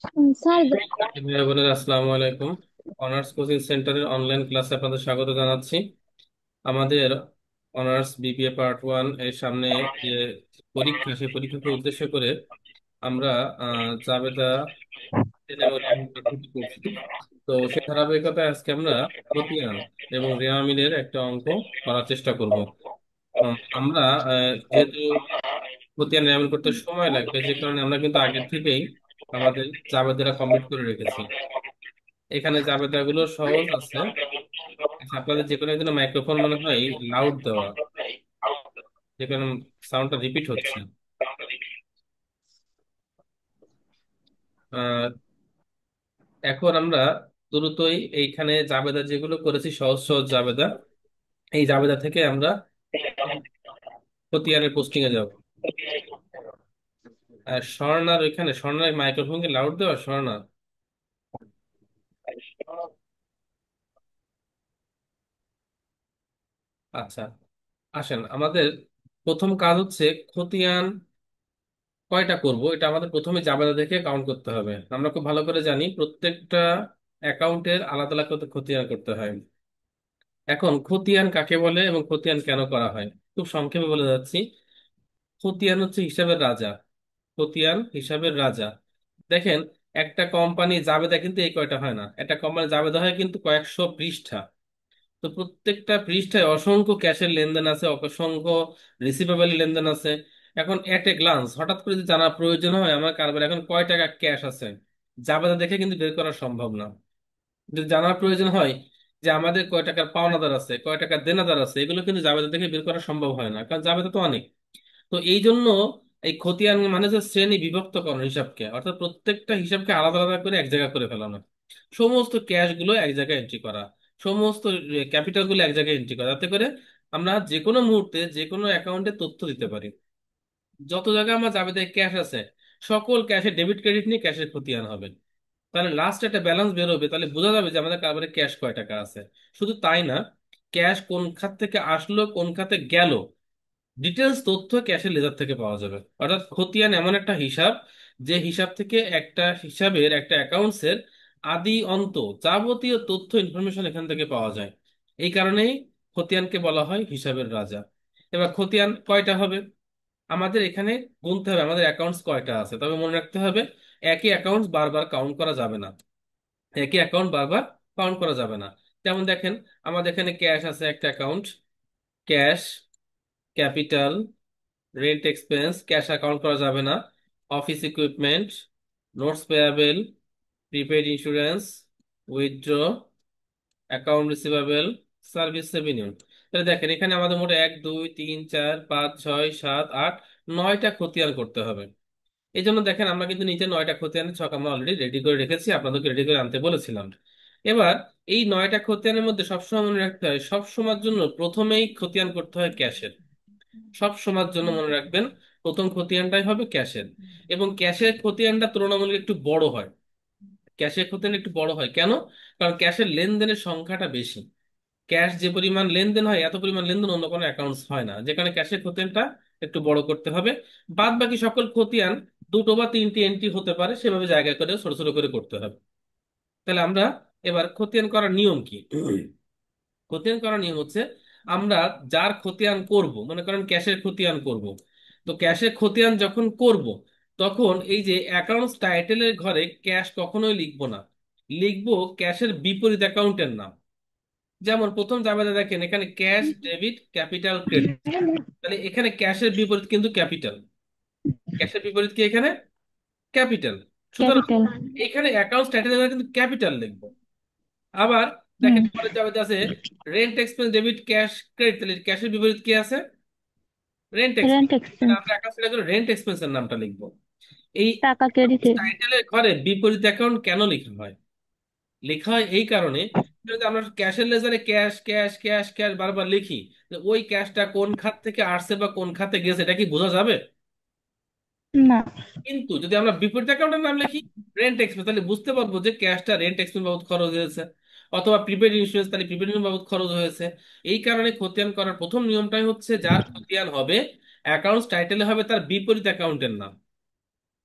Sir. ভাই বোনেরা, আসসালামু আলাইকুম। অনার্স কোচিং সেন্টারের অনলাইন ক্লাসে আপনাদের স্বাগত জানাচ্ছি। আমাদের অনার্স বিবিএ পার্ট ওয়ান এর সামনে যে পরীক্ষা, সেই পরীক্ষাকে উদ্দেশ্য করে আমরা জাবেদা করছি। তো সে ধারাবাহিকতায় আজকে আমরা খতিয়ান এবং রেওয়া মিলের একটা অঙ্ক করার চেষ্টা করব। আমরা যেহেতু খতিয়ান রেওয়া মিল করতে সময় লাগবে, যে কারণে আমরা কিন্তু আগের থেকেই আমাদের জাবেদারা কমপ্লিট করে রেখেছি। এখানে জাবেদা গুলো সহজ আছে। আচ্ছা, আপনাদের যে কোনো একজনের মাইক্রোফোন মনে হয় লাউড দেওয়া, যে কারণে সাউন্ডটা রিপিট হচ্ছে। আহ, এখন আমরা দ্রুতই এইখানে জাবেদা যেগুলো করেছি, সহজ সহজ জাবেদা, এই জাবেদা থেকে আমরা খতিয়ানের পোস্টিং এ যাব। আর স্বর্ণার ওইখানে, স্বর্ণার মাইক্রোফোনকে লাউড দেওয়া, স্বর্ণা। আচ্ছা, আসেন, আমাদের প্রথম কাজ হচ্ছে খতিয়ান কয়টা করব, এটা আমাদের প্রথমে জাবেদা দেখে কাউন্ট করতে হবে। আমরা খুব ভালো করে জানি প্রত্যেকটা অ্যাকাউন্টের আলাদা আলাদা করে খতিয়ান করতে হয়। এখন খতিয়ান কাকে বলে এবং খতিয়ান কেন করা হয়, খুব সংক্ষেপে বলে যাচ্ছি। খতিয়ান হচ্ছে হিসাবের রাজা। খতিয়ান হিসাবের রাজা। দেখেন, একটা কোম্পানি জাবেদা কিন্তু এই কয়টা হয় না, একটা কোম্পানি জাবেদা হয় কিন্তু কয়েকশো পৃষ্ঠা। তো প্রত্যেকটা পৃষ্ঠায় অসংখ্য ক্যাশের লেনদেন আছে, অসংখ্য রিসিভেবল লেনদেন আছে। এখন এট এ গ্লান্স হঠাৎ করে যদি জানা প্রয়োজন হয় আমার কারবার এখন কয় টাকা ক্যাশ আছে, জাবেদা দেখে কিন্তু বের করা সম্ভব না। যদি জানার প্রয়োজন হয় যে আমাদের কয় টাকার পাওনাদার আছে, কয় টাকার দেনাদার আছে, এগুলো কিন্তু জাবেদা দেখে বের করা সম্ভব হয় না, কারণ জাবেদা তো অনেক। তো এই জন্য এই খতিয়ান মানে যে শ্রেণী বিভক্তকরণ হিসাবকে, অর্থাৎ প্রত্যেকটা হিসাবকে আলাদা আলাদা করে এক জায়গায় করে ফেলানো, সমস্ত ক্যাশ গুলো এক জায়গায় এন্ট্রি করা, সমস্ত ক্যাপিটাল গুলো এক জায়গায় এন্ট্রি করা, যাতে করে আমরা যে কোনো মুহূর্তে যে কোনো অ্যাকাউন্টে তথ্য দিতে পারি। যত জায়গায় আমার জাবেদায় ক্যাশ আছে, সকল ক্যাশে ডেবিট ক্রেডিট নিয়ে ক্যাশের খতিয়ান হবে। তাহলে লাস্ট একটা ব্যালেন্স বেরোবে, তাহলে বোঝা যাবে যে আমাদের কারবারে ক্যাশ কয় টাকা আছে। শুধু তাই না, ক্যাশ কোন খাত থেকে আসলো কোন খাতে গেল, ডিটেলস তথ্য ক্যাশের লেজার থেকে পাওয়া যাবে। অর্থাৎ খতিয়ান এমন একটা হিসাব, যে হিসাব থেকে একটা হিসাবের, একটা অ্যাকাউন্টসের আদি অন্ত যাবতীয় তথ্য ইনফরমেশন এখান থেকে পাওয়া যায়। এই কারণেই খতিয়ানকে বলা হয় হিসাবের রাজা। এবার খতিয়ান কয়টা হবে আমাদের এখানে গুনতে হবে, আমাদের অ্যাকাউন্টস কয়টা আছে, তবে মনে রাখতে হবে একই অ্যাকাউন্টস বারবার কাউন্ট করা যাবে না। একই অ্যাকাউন্ট বারবার কাউন্ট করা যাবে না। যেমন দেখেন, আমাদের এখানে ক্যাশ আছে একটা account, cash, capital, rent expense, cash account করা যাবে না। Office equipment, notes payable, prepaid insurance, withdraw, account receivable, service revenue. তাহলে দেখেন, এখানে আমাদের মোট 1 2 3 4 5 6 7 8 9টা খতিয়ান করতে হবে। এই জন্য দেখেন, আমরা কিন্তু নিচে 9টা খতিয়ানের ছক আমরা অলরেডি রেডি করে রেখেছি, আপনাদেরকে রেডি করে আনতে বলেছিলাম। এবার এই 9টা খতিয়ানের মধ্যে সবসময় মনে রাখতে হয়, সব সময়ের জন্য প্রথমেই খতিয়ান করতে হয় ক্যাশের। সব সময়ের জন্য মনে রাখবেন, প্রথম খতিয়ানটাই হবে ক্যাশের। এবং ক্যাশের খতিয়ানটা তুলনামূলক একটু বড় হয়। ক্যাশের খতিয়ান একটু বড় হয় কেন? কারণ ক্যাশের লেনদেনের সংখ্যাটা বেশি। ক্যাশ যে পরিমাণ লেনদেন হয়, এত পরিমাণ লেনদেন অন্য কোনো অ্যাকাউন্টস হয় না, যেখানে ক্যাশের খতিয়ানটা একটু বড় করতে হবে। বাদ বাকি সকল খতিয়ান দুটো বা তিনটি এন্ট্রি হতে পারে, সেভাবে জায়গা করে ছোট ছোট করে করতে হবে। তাহলে আমরা এবার খতিয়ান করার নিয়ম কি? খতিয়ান করার নিয়ম হচ্ছে, আমরা যার খতিয়ান করব, মনে করেন ক্যাশের খতিয়ান করব, তো ক্যাশের খতিয়ান যখন করব, তখন এই যে অ্যাকাউন্টস টাইটেলের ঘরে ক্যাশ কখনোই লিখবো না, লিখবো ক্যাশের বিপরীত অ্যাকাউন্টের নাম। যেমন প্রথম জাবেদা দেখেন, এখানে ক্যাশ ডেবিট ক্যাপিটাল ক্রেডিট, তাহলে এখানে ক্যাশের বিপরীত কিন্তু ক্যাপিটাল। ক্যাশের বিপরীত কি এখানে? ক্যাপিটাল। সুতরাং ক্যাপিটাল। এখানে অ্যাকাউন্টস টাইটেলের ঘরে কিন্তু ক্যাপিটাল লিখবো। আবার দেখেন, পরের জাবেদা আছে rent expense debit cash credit, তাহলে ক্যাশের বিপরীত কি আছে? Rent rent expense. এক্সপেন্স। আমরা একা সিলেক্ট করে রেন্ট এক্সপেন্সের নামটা লিখবো। এই টাকা ক্রেডিটের। টাইটেলের ঘরে বিপরীত অ্যাকাউন্ট কেন লেখা হয়? লেখা হয় এই কারণে, যদি আমরা ক্যাশের লেজারে ক্যাশ ক্যাশ ক্যাশ ক্যাশ বারবার লিখি, তো ওই ক্যাশটা কোন খাত থেকে আসছে বা কোন খাতে গেছে এটা কি বোঝা যাবে? না। কিন্তু যদি আমরা বিপরীত অ্যাকাউন্টের নাম লিখি, রেন্ট এক্সপেন্স, তাহলে বুঝতে পারবো যে ক্যাশটা রেন্ট এক্সপেন্স বাবদ খরচ হয়েছে। অথবা প্রিপেড ইন্স্যুরেন্স, তাহলে প্রিপেড ইন্স্যুরেন্স বাবদ খরচ হয়েছে। এই কারণে খতিয়ান করার প্রথম নিয়মটাই হচ্ছে, যার খতিয়ান হবে অ্যাকাউন্টস টাইটেলে হবে তার বিপরীত অ্যাকাউন্টের নাম।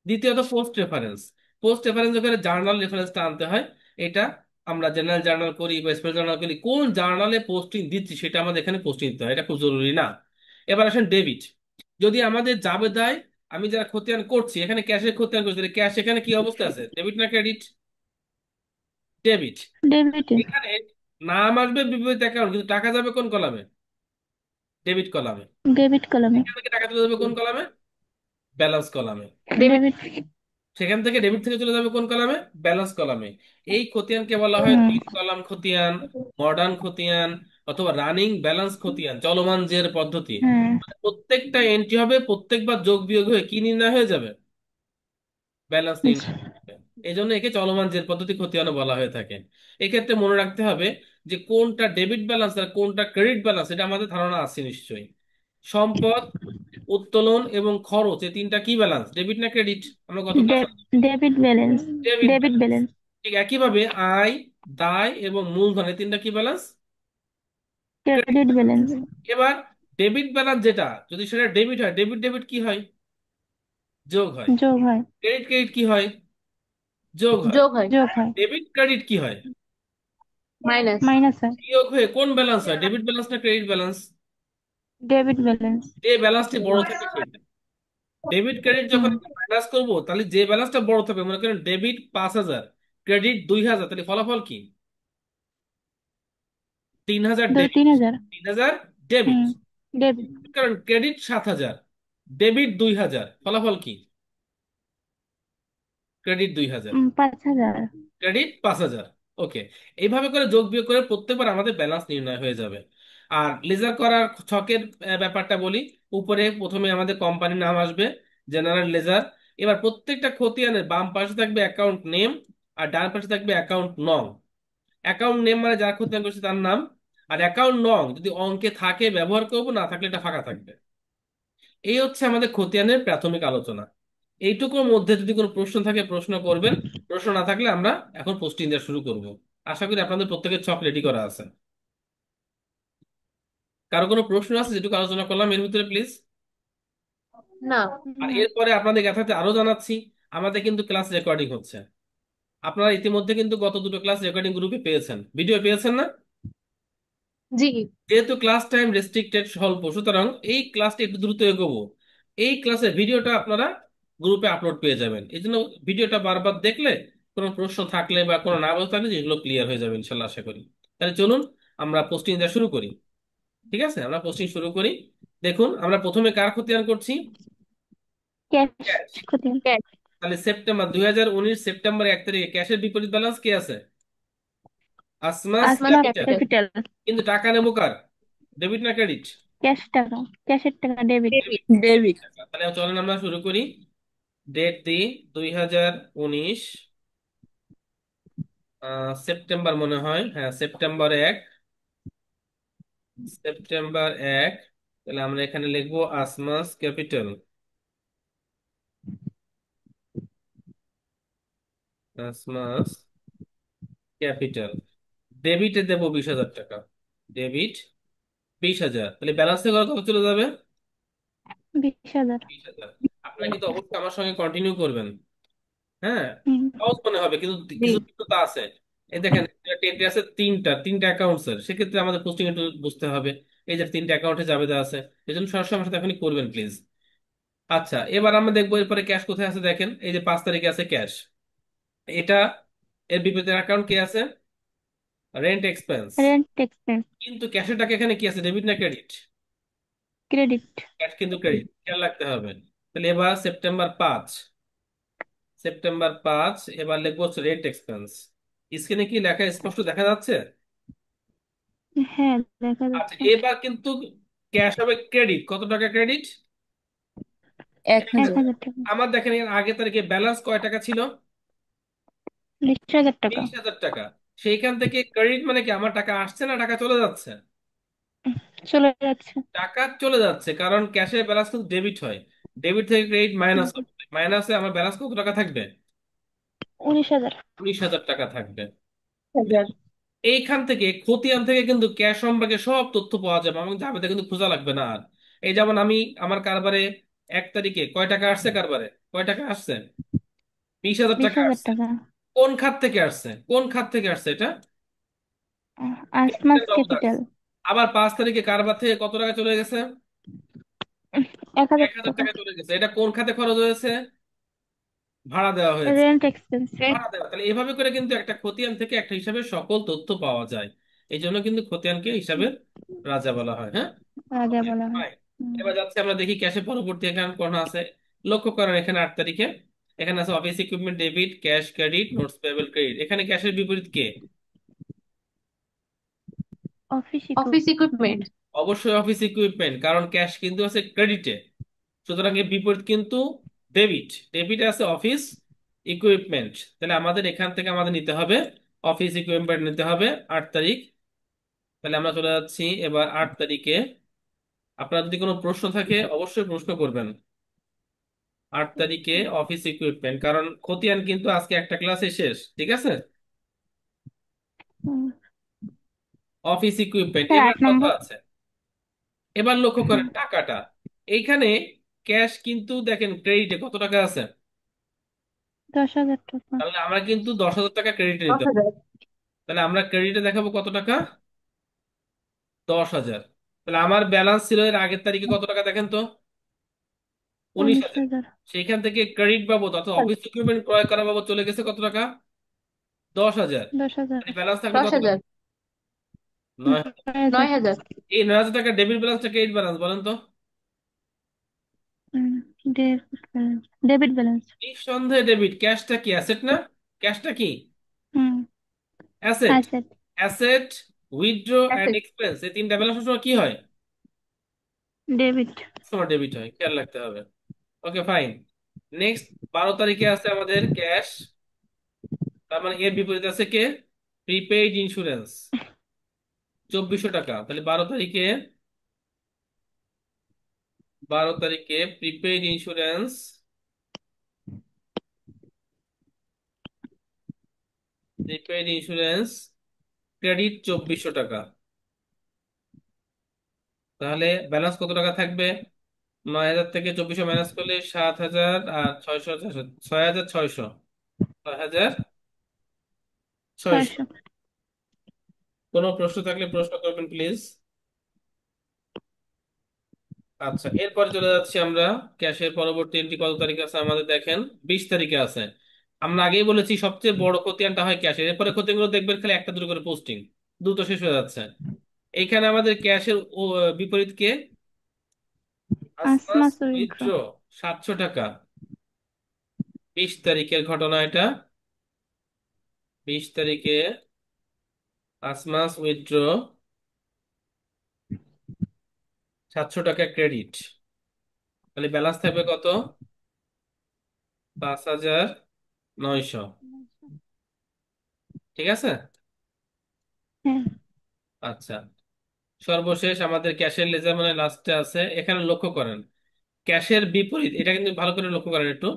দ্বিতীয়ত পোস্ট রেফারেন্স। পোস্ট রেফারেন্স করে জার্নাল রেফারেন্সটা আনতে হয়। এটা আমরা জেনারেল জার্নাল করি বা স্পেশাল জার্নাল করি, কোন জার্নালে পোস্টিং দিচ্ছি সেটা আমাদের এখানে পোস্টিং দিতে হয়, এটা খুব জরুরি না। এবার আসেন ডেবিট। যদি আমাদের জাবেদায় আমি যারা খতিয়ান করছি এখানে ক্যাশের খতিয়ান করছি, ক্যাশ এখানে কি অবস্থা আছে, ডেবিট না ক্রেডিট? ডেবিট। ডেবিট। এখানে নাম আসবে বিপরীত অ্যাকাউন্ট, কিন্তু টাকা যাবে কোন কলামে? ডেবিট কলামে। ডেবিট কলামে। এখান থেকে টাকা চলে যাবে কোন কলামে? ব্যালেন্স কলামে। ডেবিট। সেখান থেকে ডেবিট থেকে চলে যাবে কোন কলামে? ব্যালেন্স কলামে। এই খতিয়ানকে বলা হয় হুম। 3 কলাম খতিয়ান, মডার্ন খতিয়ান, অথবা রানিং ব্যালেন্স খতিয়ান, চলমান জের পদ্ধতি। হ্যাঁ। প্রত্যেকটা এন্ট্রি হবে, প্রত্যেকবার যোগ বিয়োগ হয়ে কি নির্ণয় হয়ে যাবে? ব্যালেন্স নির্ণয় হয়ে যাবে। এই জন্য একে চলমান জের পদ্ধতি খতিয়ানও বলা হয়ে থাকে। এক্ষেত্রে মনে রাখতে হবে যে কোনটা ডেবিট ব্যালেন্স আর কোনটা ক্রেডিট ব্যালেন্স, এটা আমাদের ধারণা আছে নিশ্চয়ই। সম্পদ, উত্তোলন এবং খরচ, এই তিনটা কি ব্যালেন্স, ডেবিট না ক্রেডিট? আমরা গত ক্লাসে debit balance. Debit debit balance. Balance. ঠিক একইভাবে আয়, দায় এবং মূলধন, এই তিনটা কি balance? Credit credit balance. Balance. এবার ডেবিট ব্যালেন্স যেটা, যদি সেটা ডেবিট হয়, ডেবিট ডেবিট কি হয়? যোগ হয়। যোগ হয়। ক্রেডিট ক্রেডিট কি হয়? যোগ হয়। যোগ হয়। যোগ হয়। ডেবিট ক্রেডিট কি হয়? মাইনাস। মাইনাস হয়। বিয়োগ হয়ে কোন ব্যালেন্স হয়, ডেবিট ব্যালেন্স না ক্রেডিট ব্যালেন্স? Debit balance. যে ব্যালেন্সটি বড় থাকে সেটা। ডেবিট ক্রেডিট যখন হুম। মাইনাস করবো তাহলে যে ব্যালেন্সটা বড় থাকবে, মনে করেন ডেবিট 5,000, ক্রেডিট 2,000, তাহলে ফলাফল কি? 3,000 দুই ডেবিট। 3,000। 3,000 ডেবিট। হুম। ডেবিট। কারণ ক্রেডিট 7,000, ডেবিট 2,000, ফলাফল কি? ক্রেডিট 2,000, 5,000। ক্রেডিট 5,000। ওকে। এইভাবে করে যোগ বিয়োগ করে প্রত্যেকবার আমাদের ব্যালেন্স নির্ণয় হয়ে যাবে। আর লেজার করার ছকের ব্যাপারটা বলি। উপরে প্রথমে আমাদের কোম্পানির নাম আসবে, জেনারেল লেজার। এবার প্রত্যেকটা খতিয়ানের বাম পাশে থাকবে অ্যাকাউন্ট নেম, আর ডান পাশে থাকবে অ্যাকাউন্ট নং। অ্যাকাউন্ট নেম মানে যার খতিয়ান করছে তার নাম, আর অ্যাকাউন্ট নং যদি অঙ্কে থাকে ব্যবহার করবো, না থাকলে এটা ফাঁকা থাকবে। এই হচ্ছে আমাদের খতিয়ানের প্রাথমিক আলোচনা। এইটুকুর মধ্যে যদি কোনো প্রশ্ন থাকে প্রশ্ন করবেন, প্রশ্ন না থাকলে আমরা এখন পোস্টিং দেওয়া শুরু করব। আশা করি আপনাদের প্রত্যেকের ছক রেডি করা আছে। কারো কোনো প্রশ্ন আছে যেটুকু আলোচনা করলাম এর ভিতরে, প্লিজ? না। আর না। এরপরে আপনাদের যথার্থে আরো জানাচ্ছি, আমাদের কিন্তু ক্লাস রেকর্ডিং হচ্ছে। আপনারা ইতিমধ্যে কিন্তু গত দুটো ক্লাস রেকর্ডিং গ্রুপে পেয়েছেন, ভিডিও পেয়েছেন না? জি। যেহেতু ক্লাস টাইম রেস্ট্রিক্টেড স্বল্প, সুতরাং এই ক্লাসটা একটু দ্রুত এগোবো। এই ক্লাসের ভিডিওটা আপনারা গ্রুপে আপলোড পেয়ে যাবেন, এই জন্য ভিডিওটা বারবার দেখলে কোনো প্রশ্ন থাকলে বা কোনো না বোঝা থাকলে যেগুলো ক্লিয়ার হয়ে যাবে ইনশাল্লাহ, আশা করি। তাহলে চলুন আমরা পোস্টিং দেওয়া শুরু করি। ঠিক আছে, আমরা পোস্টিং শুরু করি। দেখুন আমরা প্রথমে কার খতিয়ান করছি? ক্যাশ। ক্যাশ। খতিয়ান। ক্যাশ। তাহলে সেপ্টেম্বর 2019 সেপ্টেম্বর 1 তারিখে ক্যাশের বিপরীত ব্যালেন্স কি আছে? আসমাস আসমাস আসমা ক্যাপিটাল। ক্যাপিটাল। ক্যাপিটাল। কিন্তু টাকা নেবো কার, ডেবিট না ক্রেডিট? ক্যাশ টাকা। ক্যাশের টাকা ডেবিট। ডেবিট। ডেবিট। তাহলে চলেন আমরা শুরু করি। ডেট দিই 2019 সেপ্টেম্বর, মনে হয় হ্যাঁ সেপ্টেম্বর 1। সেপ্টেম্বর 1। তাহলে আমরা এখানে লিখবো আসমাস ক্যাপিটাল। আসমাস ক্যাপিটাল। ডেবিটে দেবো 20,000 টাকা। ডেবিট 20,000, তাহলে ব্যালেন্স থেকে কত চলে যাবে? 20,000। 20,000। আপনারা কিন্তু অবশ্যই আমার সঙ্গে কন্টিনিউ করবেন। হ্যাঁ, হুম। সহজ মনে হবে কিন্তু জি। কিছু কিন্তু তা আছে। এই দেখেন, টেন্টে আছে তিনটা তিনটা অ্যাকাউন্টস এর, সেক্ষেত্রে আমাদের পোস্টিং একটু বুঝতে হবে। এই যে তিনটা অ্যাকাউন্টে যাবে দেওয়া আছে, এই জন্য সরাসরি আমার সাথে এখনই করবেন প্লিজ। আচ্ছা, এবার আমরা দেখবো এরপরে ক্যাশ কোথায় আছে। দেখেন এই যে 5 তারিখে আছে ক্যাশ, এটা। এর বিপরীতে অ্যাকাউন্ট কি আছে? Rent expense. Rent expense. কিন্তু ক্যাশের টাকা এখানে কি আছে, ডেবিট না ক্রেডিট? ক্রেডিট। ক্যাশ কিন্তু ক্রেডিট, খেয়াল রাখতে হবে। তাহলে এবার সেপ্টেম্বর 5। সেপ্টেম্বর 5 এবার লিখবো হচ্ছে রেন্ট এক্সপেন্স। স্ক্রিনে কি লেখা স্পষ্ট দেখা যাচ্ছে? হ্যাঁ, দেখা আচ্ছা, যাচ্ছে। এবার কিন্তু ক্যাশ হবে ক্রেডিট। কত টাকা ক্রেডিট? 1,000। 1,000 টাকা। আমার দেখেন এর আগে তারিখে ব্যালেন্স কয় টাকা ছিল? 20,000 টাকা। 20,000 টাকা। সেইখান থেকে ক্রেডিট মানে কি, আমার টাকা আসছে না টাকা চলে যাচ্ছে? চলে যাচ্ছে। টাকা চলে যাচ্ছে, কারণ ক্যাশের ব্যালেন্স কিন্তু ডেবিট হয়। ডেবিট থেকে ক্রেডিট মাইনাস হবে, মাইনাসে আমার ব্যালেন্স কত টাকা থাকবে? 19,000। 19,000 টাকা থাকবে। 1,000। এইখান থেকে খতিয়ান থেকে কিন্তু ক্যাশ সম্পর্কে সব তথ্য পাওয়া যাবে, এবং যাবে কিন্তু খোঁজা লাগবে না আর। এই যেমন আমি আমার কারবারে 1 তারিখে কয় টাকা আসছে, কারবারে কয় টাকা আসছে, 20,000 বিশ টাকা হাজার আসছে। টাকা কোন খাত থেকে আসছে, কোন খাত থেকে আসছে এটা? আসমাস অফ দ্য। ক্যাপিটাল। আবার 5 তারিখে কারবার থেকে কত টাকা চলে গেছে? 1,000 এক হাজার টাকা টাকা চলে গেছে। এটা কোন খাতে খরচ হয়েছে? ভাড়া দেওয়া হয়েছে। Rent expense. ভাড়া দেওয়া। তাহলে এভাবে করে কিন্তু একটা খতিয়ান থেকে একটা হিসাবের সকল তথ্য পাওয়া যায়। এই জন্য কিন্তু খতিয়ানকে হিসাবের রাজা বলা হয়। হ্যাঁ। রাজা ওকে, বলা হয়। ফাইন। হুম। এবার যাচ্ছে আমরা দেখি ক্যাশে পরবর্তী এখানে কোন আছে। লক্ষ্য করেন এখানে 8 তারিখে এখানে আছে office equipment debit, cash credit, notes payable credit. এখানে ক্যাশের বিপরীত কে? Office office equipment. ইকুইপমেন্ট। অবশ্যই অফিস ইকুইপমেন্ট, কারণ ক্যাশ কিন্তু আছে ক্রেডিটে। সুতরাং এর বিপরীত কিন্তু ডেবিট। ডেবিটে আছে অফিস ইকুইপমেন্ট। তাহলে আমাদের এখান থেকে আমাদের নিতে হবে অফিস ইকুইপমেন্ট নিতে হবে। 8 তারিখ। তাহলে আমরা চলে যাচ্ছি এবার 8 তারিখে। আপনার যদি কোনো প্রশ্ন থাকে অবশ্যই প্রশ্ন করবেন। 8 তারিখে অফিস ইকুইপমেন্ট, কারণ খতিয়ান কিন্তু আজকে একটা ক্লাসে শেষ, ঠিক আছে? হুম। অফিস ইকুইপমেন্ট স্যার এবার 8 কত নম্বর। আছে? এবার লক্ষ্য হুম। করেন টাকাটা। এইখানে ক্যাশ কিন্তু দেখেন ক্রেডিটে কত টাকা আছে। 10,000 টাকা। তাহলে আমরা কিন্তু 10,000 টাকা ক্রেডিটে দশ নিতে হবে। হাজার তাহলে আমরা ক্রেডিটে দেখাবো কত টাকা? 10,000। তাহলে আমার ব্যালেন্স ছিল এর আগের তারিখে কত টাকা দেখেন তো? উনিশ উনিশ হাজার হাজার সেইখান থেকে ক্রেডিট বাবদ অর্থাৎ অফিস ইকুইপমেন্ট ক্রয় করা বাবদ চলে গেছে কত টাকা? 10,000। 10,000। মানে ব্যালেন্স থাকলো দশ কত টাকা? হাজার 9,000। 9,000। 9,000। এই 9,000 টাকা ডেবিট ব্যালেন্সটা ক্রেডিট ব্যালেন্স বলেন তো? হুম। Debit balance. Debit balance. নিঃসন্দেহে ডেবিট। ক্যাশটা কি অ্যাসেট না? ক্যাশটা কি হুম। Asset? Asset. Asset, withdraw and asset. Expense, এই তিনটা ব্যালেন্স সময় কি হয়? ডেবিট। সময় ডেবিট হয়, খেয়াল রাখতে হবে। ওকে, ফাইন। নেক্সট 12 তারিখে আছে আমাদের ক্যাশ। তার মানে এর বিপরীতে আছে কে? প্রিপেইড ইন্স্যুরেন্স, 2,400 টাকা। তাহলে 12 তারিখে, 12 তারিখে prepaid insurance, prepaid insurance credit 2,400 টাকা। তাহলে ব্যালেন্স কত টাকা থাকবে? 9,000 থেকে 2,400 মাইনাস করলে 7,000 আর 600, 6,600, 6,600। 600। কোনো প্রশ্ন থাকলে প্রশ্ন করবেন প্লিজ। আচ্ছা, এরপরে চলে যাচ্ছি আমরা ক্যাশের পরবর্তী এন্ট্রি কত তারিখে আছে আমাদের দেখেন। 20 তারিখে আছে। আমরা আগেই বলেছি সবচেয়ে বড় খতিয়ানটা হয় ক্যাশের, এরপরে খতিয়ানগুলো দেখবেন খালি একটা দুটো করে পোস্টিং, দ্রুত শেষ হয়ে যাচ্ছে। এইখানে আমাদের ক্যাশের বিপরীত কে? আসমাস আসমাস উইথড্র। উইথড্র, 700 টাকা। 20 তারিখের ঘটনা এটা। 20 তারিখে আসমাস উইথড্র 700 টাকা ক্রেডিট। তাহলে ব্যালেন্স থাকবে কত? 5,900। ঠিক আছে। হ্যাঁ। আচ্ছা, সর্বশেষ আমাদের ক্যাশের লেজার মানে লাস্টে আছে। এখানে লক্ষ্য করেন ক্যাশের বিপরীত, এটা কিন্তু ভালো করে লক্ষ্য করেন একটু।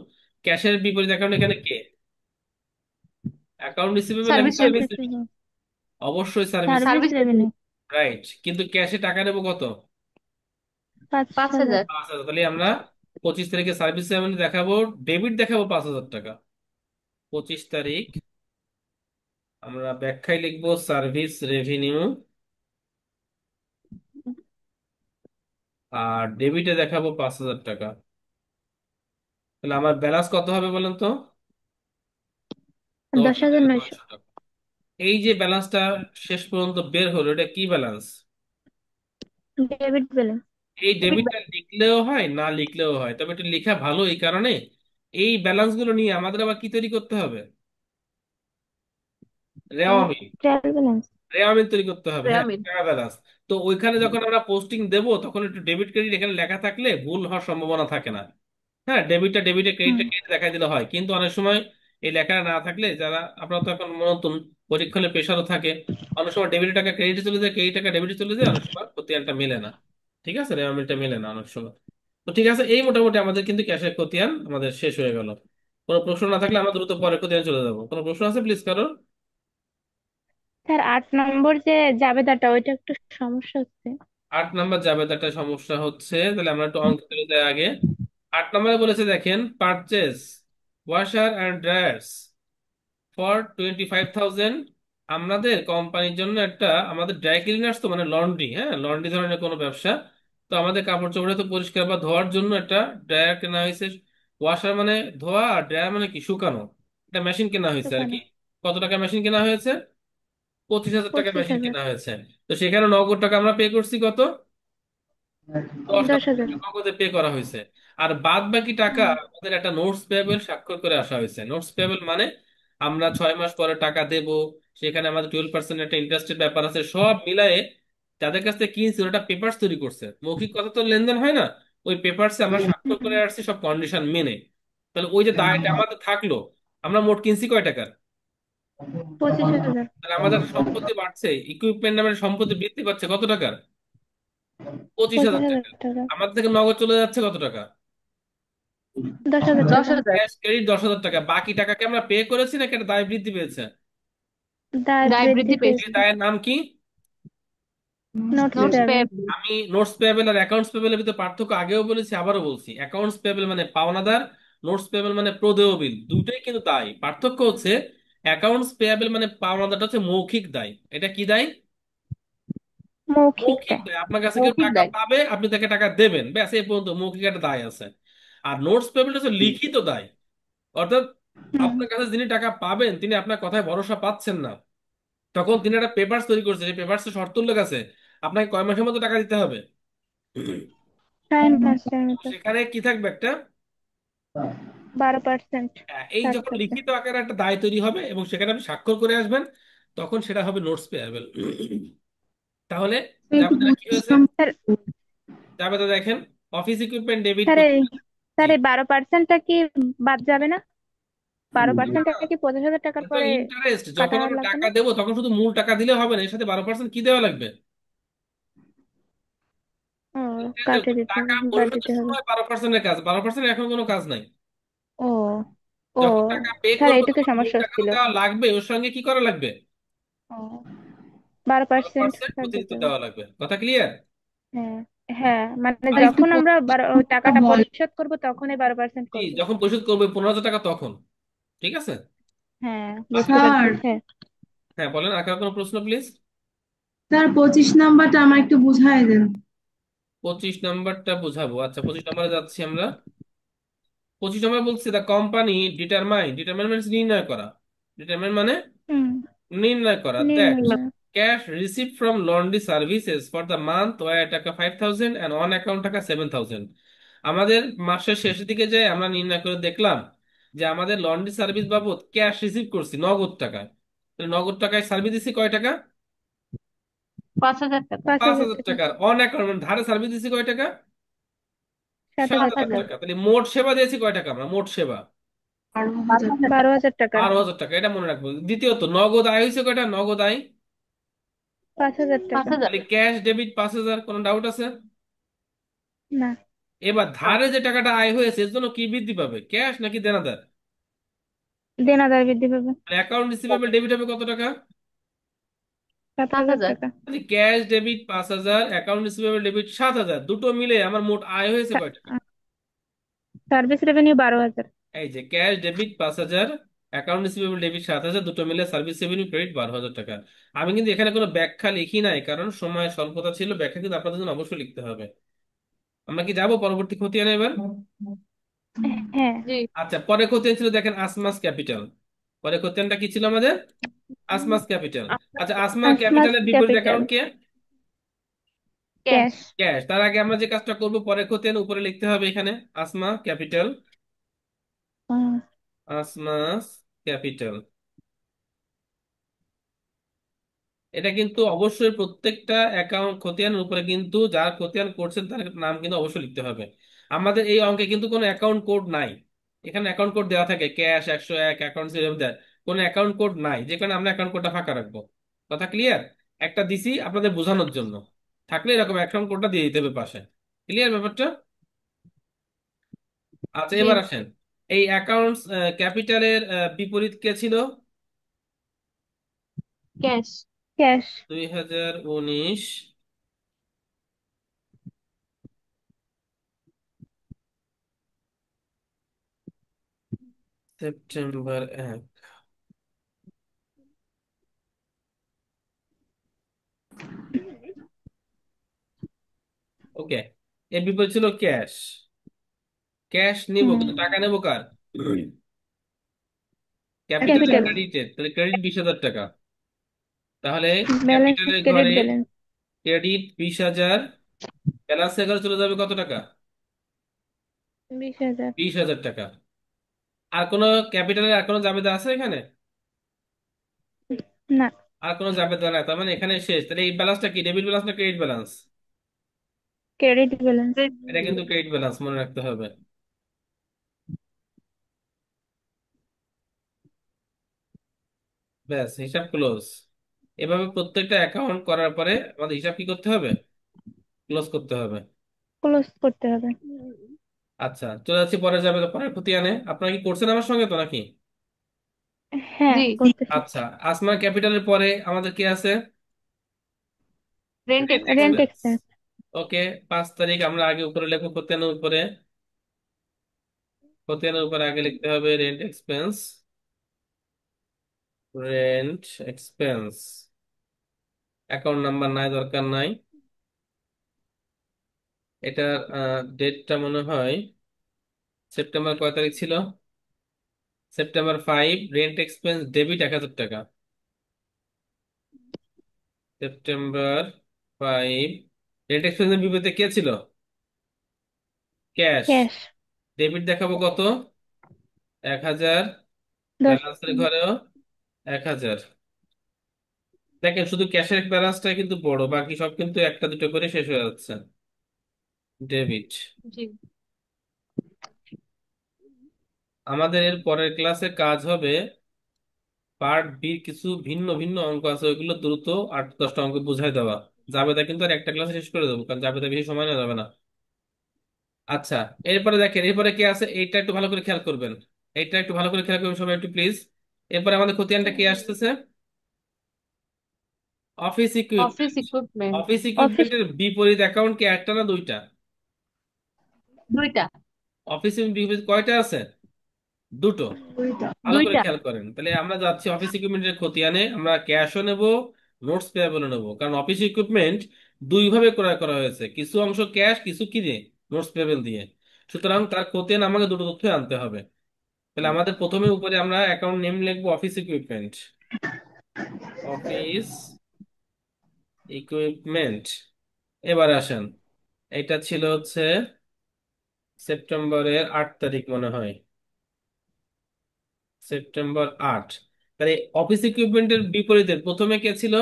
ক্যাশের বিপরীত অ্যাকাউন্ট এখানে কে? অ্যাকাউন্ট রিসিভেবল নাকি service service revenue. Revenue? Revenue. অবশ্যই service. Service service revenue. Revenue. Right, কিন্তু ক্যাশে টাকা নেবো কত? 5,000। 5,000। 5,000। তাহলে আমরা 25 তারিখে সার্ভিস রেভিনিউ দেখাবো, ডেবিট দেখাবো 5,000 টাকা। 25 তারিখ আমরা ব্যাখ্যায় লিখবো সার্ভিস রেভিনিউ, আর ডেবিটে দেখাবো 5,000 টাকা। তাহলে আমার ব্যালেন্স কত হবে বলেন তো? দশ দশ হাজার হাজার নয়শো নয়শো টাকা এই যে ব্যালেন্সটা শেষ পর্যন্ত বের হলো, এটা কি ব্যালেন্স? Debit balance. এই ডেবিটটা লিখলেও হয় না লিখলেও হয়, তবে এটা লেখা ভালো এই কারণে এই ব্যালেন্স গুলো নিয়ে আমাদের আবার কি তৈরি করতে হবে? রেওয়া মিল। Trial balance. রেওয়া মিল তৈরি করতে হবে, হ্যাঁ, রেয়ামিন। টাকা ব্যালেন্স। তো ওইখানে যখন আমরা পোস্টিং দেব তখন একটু ডেবিট ক্রেডিট এখানে লেখা থাকলে ভুল হওয়ার সম্ভাবনা থাকে না। হ্যাঁ, ডেবিটটা ডেবিটে, হুম। ক্রেডিটটা ক্রেডিট দেখাই দিলে হয়। কিন্তু অনেক সময় এই লেখাটা না থাকলে, যারা আপনারা তো এখন নতুন, পরীক্ষা হলে প্রেশারও থাকে, অনেক সময় ডেবিট টাকা ক্রেডিটে চলে যায়, ক্রেডিট টাকা ডেবিটে চলে যায়, অনেক সময় খতিয়ানটা মেলে না। ঠিক আছে, রেওয়ামিলটা মেলে না অনেক সময়। তো ঠিক আছে, এই মোটামুটি আমাদের কিন্তু ক্যাশের খতিয়ান আমাদের শেষ হয়ে গেল। কোনো প্রশ্ন না থাকলে আমরা দ্রুত পরের খতিয়ান চলে যাবো। কোনো প্রশ্ন আছে প্লিজ কারো? স্যার 8 নম্বর যে জাবেদাটা ওইটা একটু সমস্যা হচ্ছে। 8 নাম্বার যাবে, একটা সমস্যা হচ্ছে। তাহলে আমরা একটু অঙ্ক করে দেয় আগে। 8 নম্বরে বলেছে দেখেন পারচেস ওয়াশার অ্যান্ড ড্রায়ার্স ফর 25,000। আমাদের কোম্পানির জন্য একটা, আমাদের ড্রাই ক্লিনার্স তো মানে লন্ড্রি, হ্যাঁ লন্ড্রি ধরনের কোনো ব্যবসা। তো আমাদের কাপড় চোপড়ে তো পরিষ্কার বা ধোয়ার জন্য একটা ড্রায়ার কেনা হয়েছে। ওয়াশার মানে ধোয়া, আর ড্রায়ার মানে কি শুকানো, একটা মেশিন কেনা হয়েছে আর দোকানে। কি। কত টাকা মেশিন কেনা হয়েছে? 25,000 টাকা 25,000। মেশিন কেনা হয়েছে। তো সেখানে নগদ টাকা আমরা পে করছি কত? 10,000 10,000। টাকা নগদে পে করা হয়েছে। আর বাদ বাকি টাকা হুম। আমাদের একটা নোটস পেয়েবল স্বাক্ষর করে আসা হয়েছে। নোটস পেয়েবল মানে আমরা 6 মাস পরে টাকা দেব, সেখানে আমাদের 12% একটা ইন্টারেস্টের ব্যাপার আছে, সব মিলায়ে যাদের কাছ থেকে কিনছি ওটা পেপারস তৈরি করছে, মৌখিক কথা তো লেনদেন হয় না, ওই পেপারসে আমরা স্বাক্ষর হুম। করে আসছি সব কন্ডিশন মেনে। তাহলে ওই যে দায়টা আমাদের থাকলো, আমরা মোট কিনছি কয় টাকার? 25,000। তাহলে আমাদের সম্পত্তি বাড়ছে, ইকুইপমেন্ট নামের সম্পত্তি বৃদ্ধি পাচ্ছে কত টাকার? পঁচিশ পঁচিশ হাজার হাজার টাকা টাকা আমাদের থেকে নগদ চলে যাচ্ছে কত টাকা? 10,000 দশ টাকা। হাজার ক্যাশ ক্রেডিট 10,000 টাকা। বাকি টাকাকে আমরা পে করেছি নাকি একটা দায় বৃদ্ধি পেয়েছে? দায় দায় বৃদ্ধি বৃদ্ধি পেয়েছে। সেই পেয়েছে। দায়ের নাম কি? Notes notes payable. পেয়েবল। আমি নোটস পেয়েবল আর অ্যাকাউন্টস পেয়েবলের ভিতরে পার্থক্য আগেও বলেছি আবারও বলছি, অ্যাকাউন্টস পেয়েবল মানে পাওনাদার, নোটস পেয়েবল মানে প্রদেয় বিল, দুটোই কিন্তু দায়। পার্থক্য হচ্ছে অ্যাকাউন্টস পেয়েবল মানে পাওনাদারটা হচ্ছে মৌখিক দায়। এটা কি দায়? মৌখিক মৌখিক দায়। দায়, আপনার কাছে কেউ মৌখিক টাকা দায়। পাবে, আপনি তাকে টাকা দেবেন, ব্যাস এই পর্যন্ত মৌখিক একটা দায় আছে। আর নোটস পেয়েবল হচ্ছে লিখিত দায়, অর্থাৎ হুম। আপনার কাছে যিনি টাকা পাবেন তিনি আপনার কথায় ভরসা পাচ্ছেন না, তখন তিনি একটা পেপার তৈরি করছে, সেই পেপারসে শর্ত উল্লেখ আছে আপনাকে কয় মাসের মধ্যে টাকা দিতে হবে। 6 মাস তো টাইম। সেখানে কি থাকবে একটা, 12% এই ছাড় যখন থাকবে। লিখিত আকারে একটা দায় তৈরি হবে এবং সেখানে আপনি স্বাক্ষর করে আসবেন, তখন সেটা হবে নোটস পেয়াবেল। তাহলে জাবেদা কি হয়েছে? স্যার। জাবেদা দেখেন, অফিস ইকুইপমেন্ট ডেবিট স্যার এই করতে। জি। স্যার এই 12%টা কি বাদ যাবে না? 12%টা না, কি 25,000 টাকার এটা তো পরে ইন্টারেস্ট, কাটা যখন আমরা লাগবে টাকা না? দেবো তখন শুধু মূল টাকা দিলে হবে না, এর সাথে 12% কি দেওয়া লাগবে? ও, Interest দেবো। কাটে তো দিতে টাকা হবে, বাদ দিতে পরিশোধের হবে। সময় 12%-এর কাজ, 12% এখন কোনো কাজ নাই। ও। ও, যখন টাকা পে স্যার করবো এইটা তো তখন মূল সমস্যা টাকা তো হচ্ছিল। দেওয়া লাগবে, ওর সঙ্গে কি করা লাগবে? ও, 12% 12% ছাড় দিতে অতিরিক্ত হবে। দেওয়া লাগবে। কথা ক্লিয়ার? হ্যাঁ। হ্যাঁ, মানে আর একটু যখন আমরা ওই পরিষ্কার টাকাটা বল। পরিশোধ করব তখনই 12% জি, করবো। যখন পরিশোধ করবে 15,000 টাকা তখন। ঠিক আছে। হ্যাঁ, বুঝতে আচ্ছা, পারছি স্যার, স্যার। হ্যাঁ বলেন, আর কারো কোনো প্রশ্ন প্লিজ। স্যার 25 নাম্বারটা আমার একটু বুঝাই দেন। 25 নাম্বারটা বোঝাবো, আচ্ছা 25 নম্বরে যাচ্ছি আমরা। 25 নম্বর বলছি দা কোম্পানি ডিটারমাইন, ডিটারমাইন মানে নির্ণয় করা, ডিটারমাইন মানে হুম। নির্ণয় করা, দ্যাট নির্ণয়। Cash received from laundry services for the month were টাকা 5,000 অ্যান্ড অন অ্যাকাউন্ট টাকা 7,000। আমাদের মাসের শেষের দিকে যে আমরা নির্ণয় করে দেখলাম যে আমাদের লন্ড্রি সার্ভিস বাবদ ক্যাশ রিসিভ করছি নগদ টাকা, তাহলে নগদ টাকায় সার্ভিস দিচ্ছি কয় টাকা? 5,000 টাকা। পাঁচ পাঁচ হাজার হাজার টাকা টাকার অন অ্যাকাউন্ট মানে ধারে সার্ভিস দিচ্ছি কয় টাকা? সাত সাত হাজার সাত হাজার টাকা হাজার টাকা তাহলে মোট সেবা দিয়েছি কয় টাকা আমরা? মোট সেবা 12,000 টাকা। 12,000 টাকা। 12,000 টাকা, এটা মনে রাখবো। দ্বিতীয়ত নগদ আয় হয়েছে কয়টা? নগদ আয়, 5,000 টাকা। 5,000। তাহলে ক্যাশ ডেবিট 5,000, কোনো ডাউট আছে? না। এবার ধারে যে টাকাটা আয় হয়েছে এর জন্য কি বৃদ্ধি পাবে, ক্যাশ নাকি দেনাদার? দেনাদার বৃদ্ধি পাবে। অ্যাকাউন্ট রিসিভেবল ডেবিট হবে কত টাকা? সাত সাত হাজার হাজার টাকা তাহলে cash debit 5,000, account receivable debit 7,000, দুটো মিলে আমার মোট আয় হয়েছে কয় টাকা? Service revenue 12,000। এই যে cash debit 5,000, account receivable debit 7,000, দুটো মিলে সার্ভিস রেভিনিউ ক্রেডিট 12,000 টাকা। আমি কিন্তু এখানে কোনো ব্যাখ্যা লিখি নাই, কারণ সময় স্বল্পতা ছিল, ব্যাখ্যা কিন্তু আপনাদের জন্য অবশ্যই লিখতে হবে। আমরা কি যাবো পরবর্তী খতিয়ানে এবার? হ্যাঁ। জি। আচ্ছা, পরে খতিয়ান ছিল দেখেন আসমাস ক্যাপিটাল। পরে খতিয়ানটা কি ছিল আমাদের? আসমাস ক্যাপিটাল। আচ্ছা, আসমা আসমাস ক্যাপিটালের বিপরীত ক্যাপিটাল। অ্যাকাউন্ট কে? ক্যাশ। ক্যাশ। ক্যাশ। তার আগে আমরা যে কাজটা করব, পরে খতিয়ান উপরে লিখতে হবে এখানে আসমা ক্যাপিটাল, আসমাস ক্যাপিটাল। এটা কিন্তু অবশ্যই প্রত্যেকটা অ্যাকাউন্ট খতিয়ানের উপরে কিন্তু যার খতিয়ান করছেন তার নাম কিন্তু অবশ্যই লিখতে হবে। আমাদের এই অঙ্কে কিন্তু কোনো অ্যাকাউন্ট কোড নাই, এখানে অ্যাকাউন্ট কোড দেওয়া থাকে ক্যাশ 101, অ্যাকাউন্ট দেয়, কোনো অ্যাকাউন্ট কোড নাই, যে কারণে আমরা অ্যাকাউন্ট কোডটা ফাঁকা রাখবো। কথা ক্লিয়ার? একটা দিছি আপনাদের বোঝানোর জন্য, থাকলে এরকম অ্যাকাউন্ট কোডটা দিয়ে দিতে হবে পাশে। ক্লিয়ার ব্যাপারটা? আচ্ছা, জি। এবার আসেন, এই অ্যাকাউন্টস ক্যাপিটালের বিপরীত কে ছিল? ক্যাশ। ক্যাশ। 2019, সেপ্টেম্বর 1। ওকে, এর বিপরীত ছিল ক্যাশ। ক্যাশ নিব হুম। কিন্তু টাকা নেব কার? ক্যাপিটালের ক্যাপিটাল। ক্রেডিটের, তাহলে ক্রেডিট 20,000 টাকা। তাহলে ব্যালেন্স, ক্যাপিটালের ক্রেডিট ঘরে ব্যালেন্স। ক্রেডিট 20,000, ব্যালেন্সের ঘরে চলে যাবে কত টাকা? 20,000। 20,000 টাকা। আর কোনো ক্যাপিটালের আর কোনো জাবেদা আছে এখানে? না। আর কোনো জাবেদা নাই, তার মানে এখানে শেষ। তাহলে এই ব্যালেন্সটা কি, ডেবিট ব্যালেন্স না ক্রেডিট ব্যালেন্স? Credit balance. এটা কিন্তু ক্রেডিট ব্যালেন্স, মনে রাখতে হবে। ব্যাস, হিসাব ক্লোজ। এভাবে প্রত্যেকটা অ্যাকাউন্ট করার পরে আমাদের হিসাব কি করতে হবে? ক্লোজ করতে হবে। ক্লোজ করতে হবে। আচ্ছা, চলে যাচ্ছি পরে, যাবে পরের খতিয়ানে। আপনারা কি করছেন আমার সঙ্গে তো নাকি? হ্যাঁ, জি। করতেছি। আচ্ছা, আসমা ক্যাপিটালের পরে আমাদের কি আছে? Rent rent expense. Rent expense. Expense. Okay, 5 তারিখ আমরা আগে উপরে লিখবো, খতিয়ানের উপরে। খতিয়ানের উপরে আগে লিখতে হবে rent expense. Rent expense. Account number নাই, দরকার নাই। এটার ডেটটা মনে হয় সেপ্টেম্বর কয় তারিখ ছিল? সেপ্টেম্বর 5। রেন্ট এক্সপেন্স ডেবিট 1,000 টাকা। সেপ্টেম্বর 5। রেন্ট এক্সপেন্সের বিপরীতে কে ছিল? ক্যাশ। ক্যাশ। ডেবিট দেখাবো কত? 1,000। 10। ব্যালেন্সের ঘরেও 1,000। দেখেন, শুধু ক্যাশের ব্যালেন্সটা কিন্তু বড়, বাকি সব কিন্তু একটা দুটো করে শেষ হয়ে যাচ্ছে। ডেবিট। জি। আমাদের এর পরের ক্লাসে কাজ হবে পার্ট বি, কিছু ভিন্ন ভিন্ন অঙ্ক আছে, ওইগুলো দ্রুত 8-10টা অঙ্ক বুঝাই দেওয়া। জাবেদা কিন্তু আর একটা ক্লাসে শেষ করে দেবো, কারণ জাবেদা বেশি সময় নেওয়া যাবে না। আচ্ছা, এরপরে দেখেন, এরপরে কি আছে এইটা একটু ভালো করে খেয়াল করবেন। এইটা একটু ভালো করে খেয়াল করবেন সবাই, একটু প্লিজ। এরপরে আমাদের খতিয়ানটা কি আসতেছে? Office office equipment. Equipment. Office office. ইকুইপমেন্টের বিপরীত অ্যাকাউন্ট কি একটা না দুইটা? দুইটা। অফিস বিপরীত কয়টা আছে? দুটো। দুইটা। ভালো করে দুইটা। খেয়াল করেন, তাহলে আমরা যাচ্ছি অফিস ইকুইপমেন্টের খতিয়ানে। আমরা ক্যাশও নেব, নোটস পেয়াবলও নেব, কারণ অফিস ইকুইপমেন্ট দুই ভাবে ক্রয় করা হয়েছে, কিছু অংশ ক্যাশ, কিছু কি দিয়ে, নোটস পেয়েবল দিয়ে। সুতরাং তার খতিয়ান আমাকে দুটো তথ্য আনতে হবে। তাহলে আমাদের প্রথমে উপরে আমরা অ্যাকাউন্ট নেম লিখবো অফিস ইকুইপমেন্ট। Office equipment. এবার আসেন, এটা ছিল হচ্ছে সেপ্টেম্বরের 8 তারিখ মনে হয়। সেপ্টেম্বর 8। তাহলে অফিস ইকুইপমেন্টের বিপরীতে প্রথমে কে ছিল?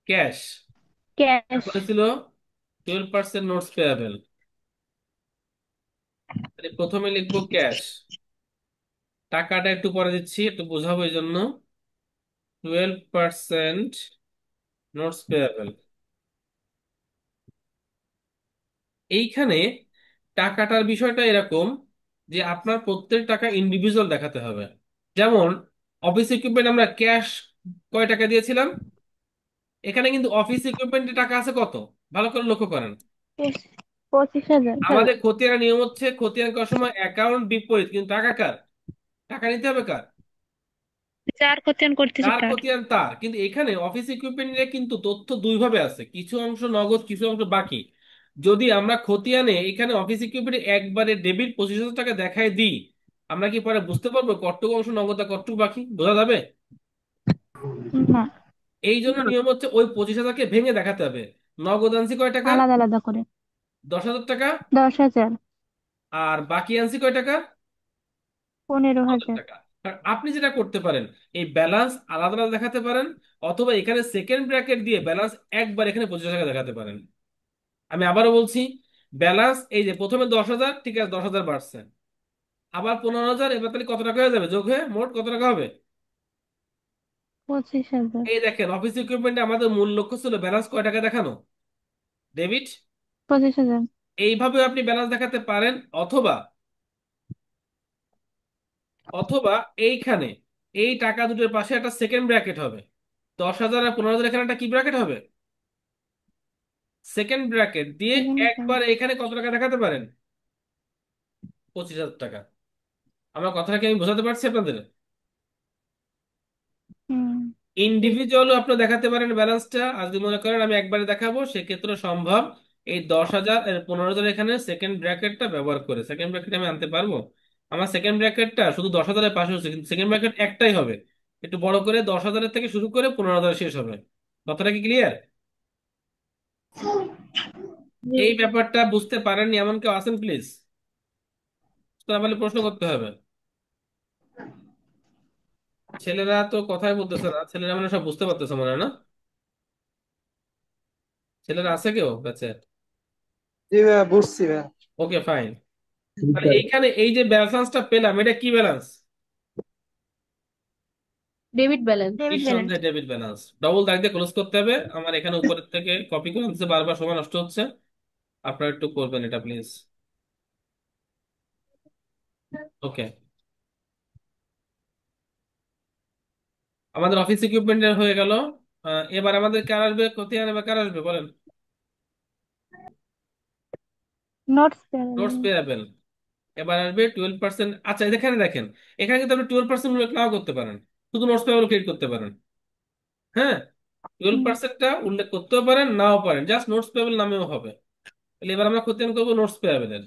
ক্যাশ। ক্যাশ। তারপরে ছিল 12% নোটস পেয়াবেল। তাহলে প্রথমে লিখবো ক্যাশ। টাকাটা একটু পরে দিচ্ছি, একটু বোঝাবো এই জন্য। 12% নোটস পেয়াবেল। এইখানে টাকাটার বিষয়টা এরকম যে আপনার প্রত্যেক টাকা ইন্ডিভিজুয়াল দেখাতে হবে। যেমন অফিস ইকুইপমেন্ট আমরা ক্যাশ কয় টাকা দিয়েছিলাম, এখানে কিন্তু অফিস ইকুইপমেন্টের টাকা আছে কত? ভালো করে লক্ষ্য করেন। 25,000। আমাদের খতিয়ানের নিয়ম হচ্ছে খতিয়ান করার সময় অ্যাকাউন্ট বিপরীত, কিন্তু টাকা কার? টাকা নিতে হবে কার? যার খতিয়ান করতেছে তার তার। খতিয়ান তার। কিন্তু এখানে অফিস ইকুইপমেন্ট নিয়ে কিন্তু তথ্য দুই ভাবে আছে, কিছু অংশ নগদ, কিছু অংশ বাকি। যদি আমরা খতিয়ানে এখানে অফিস ইকুইপমেন্ট একবারে ডেবিট 25,000 টাকা দেখাই দিই, আমরা কি পরে বুঝতে পারবো কতটুকু অংশ নগদ আর কতটুকু বাকি? বোঝা যাবে? না। এই জন্য নিয়ম হচ্ছে ওই 25,000কে ভেঙে দেখাতে হবে। নগদ আনছি কয় টাকা? আলাদা আলাদা করে। 10,000 টাকা। 10,000। আর বাকি আনছি কয় টাকা? পনেরো 15,000 হাজার টাকা। আর আপনি যেটা করতে পারেন, এই ব্যালেন্স আলাদা আলাদা দেখাতে পারেন, অথবা এখানে সেকেন্ড ব্র্যাকেট দিয়ে ব্যালেন্স একবার এখানে 25,000 টাকা দেখাতে পারেন। আমি আবারও বলছি, ব্যালেন্স এই যে প্রথমে 10,000, ঠিক আছে, 10,000 বাড়ছে, আবার 15,000, এবার তাহলে কত টাকা হয়ে যাবে, যোগ হয়ে মোট কত টাকা হবে? 25,000। এই দেখেন, অফিস ইকুইপমেন্টে আমাদের মূল লক্ষ্য ছিল ব্যালেন্স কয় টাকা দেখানো, ডেবিট। 25,000। এইভাবে আপনি ব্যালেন্স দেখাতে পারেন, অথবা অথবা এইখানে এই টাকা দুটোর পাশে একটা সেকেন্ড ব্র্যাকেট হবে। 10,000 আর 15,000, এখানে একটা কি ব্র্যাকেট হবে? সেকেন্ড ব্র্যাকেট দিয়ে সেখানে একবার এখানে কত টাকা দেখাতে পারেন? 25,000 টাকা। আমার কথাটা কি আমি বোঝাতে পারছি আপনাদের? হুম। জি। ইন্ডিভিজুয়ালও আপনি দেখাতে পারেন ব্যালেন্সটা, আর যদি মনে করেন আমি একবারে দেখাবো সেক্ষেত্রে সম্ভব। এই 10,000 এর 15,000 এখানে সেকেন্ড ব্র্যাকেটটা ব্যবহার করে সেকেন্ড ব্র্যাকেট আমি আনতে পারবো। আমার সেকেন্ড ব্র্যাকেটটা শুধু 10,000-এর পাশে হচ্ছে, কিন্তু সেকেন্ড ব্র্যাকেট একটাই হবে। একটু বড় করে 10,000-এর থেকে শুরু করে 15,000 শেষ হবে। কথাটা কি ক্লিয়ার? জি। এই ব্যাপারটা বুঝতে পারেননি এমন কেউ আছেন প্লিজ? তাহলে প্রশ্ন করতে হবে। ছেলেরা তো কথাই বলতেছে না, ছেলেরা মানে সব বুঝতে পারতেছে মনে হয় না। ছেলেরা আছে কেউ কাছে? জি ভাইয়া, বুঝছি ভাইয়া। Okay fine. তাহলে এইখানে এই যে ব্যালেন্সটা পেলাম, এটা কি balance? Debit balance. Debit balance. নিঃসন্দেহে ডেবিট ব্যালেন্স। ডবল দাগ দিয়ে ক্লোজ করতে হবে। আমার এখানে উপরের থেকে কপি করে আনতেছে, বারবার সময় নষ্ট হচ্ছে। আপনারা একটু করবেন এটা প্লিজ। ওকে, আমাদের অফিস ইকুইপমেন্টের হয়ে গেল। এবার আমাদের কার আসবে, কোথায় আনবে, কার আসবে বলেন? Notes notes payable. এবার আসবে 12%। আচ্ছা এখানে দেখেন, এখানে কিন্তু আপনি 12% উল্লেখ নাও করতে পারেন, শুধু নোটস পেয়ারেবল ক্রিয়েট করতে পারেন। হ্যাঁ, 12%টা উল্লেখ করতেও পারেন নাও পারেন, জাস্ট নোটস পেয়েবল নামেও হবে। তাহলে এবার আমরা খতিয়ান করবো নোটস পেয়েবলের।